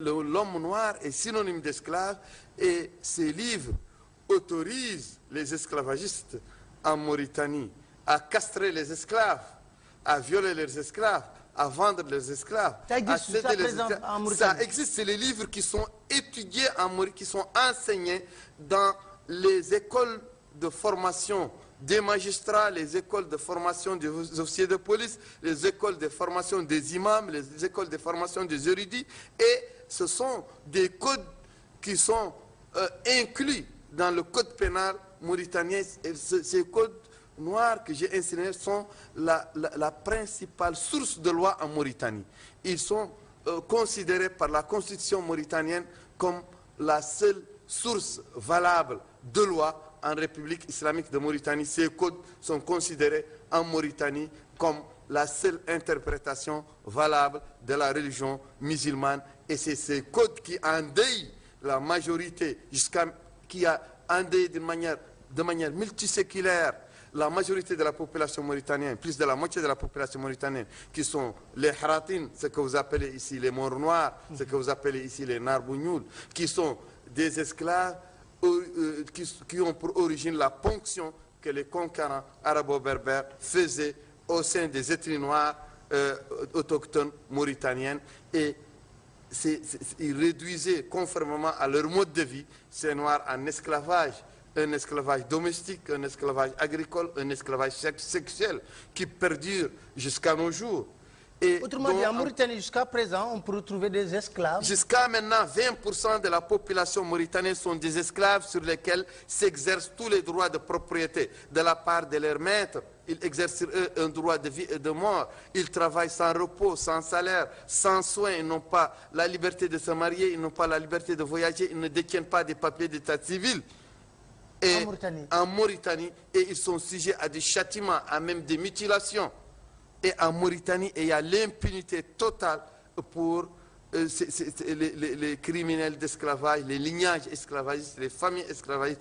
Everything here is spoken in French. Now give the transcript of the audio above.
L'homme noir est synonyme d'esclave et ces livres autorisent les esclavagistes en Mauritanie à castrer les esclaves, à violer les esclaves, à vendre les esclaves, à céder les esclaves. Ça existe, c'est les livres qui sont étudiés en Mauritanie, qui sont enseignés dans les écoles de formation des magistrats, les écoles de formation des officiers de police, les écoles de formation des imams, les écoles de formation des érudits. Et ce sont des codes qui sont inclus dans le code pénal mauritanien. Et ces codes noirs que j'ai enseignés sont la principale source de loi en Mauritanie. Ils sont considérés par la constitution mauritanienne comme la seule source valable de loi en République islamique de Mauritanie. Ces codes sont considérés en Mauritanie comme la seule interprétation valable de la religion musulmane. Et c'est ces codes qui endeuillent la majorité, qui a endeuillé de manière multiséculaire la majorité de la population mauritanienne, plus de la moitié de la population mauritanienne, qui sont les Haratines, ce que vous appelez ici les Morts Noirs, ce que vous appelez ici les Narbougnoul, qui sont des esclaves qui ont pour origine la ponction que les conquérants arabo-berbères faisaient au sein des ethnies noires autochtones mauritaniennes. Et ils réduisaient, conformément à leur mode de vie, ces Noirs en esclavage. Un esclavage domestique, un esclavage agricole, un esclavage sexuel qui perdure jusqu'à nos jours. Et autrement dit, en Mauritanie, jusqu'à présent, on peut retrouver des esclaves. Jusqu'à maintenant, 20% de la population mauritanienne sont des esclaves sur lesquels s'exercent tous les droits de propriété de la part de leurs maîtres. Ils exercent sur eux un droit de vie et de mort. Ils travaillent sans repos, sans salaire, sans soins. Ils n'ont pas la liberté de se marier, ils n'ont pas la liberté de voyager, ils ne détiennent pas des papiers d'état civil. Et en Mauritanie, et ils sont sujets à des châtiments, à même des mutilations. Et en Mauritanie, il y a l'impunité totale pour les criminels d'esclavage, les lignages esclavagistes, les familles esclavagistes,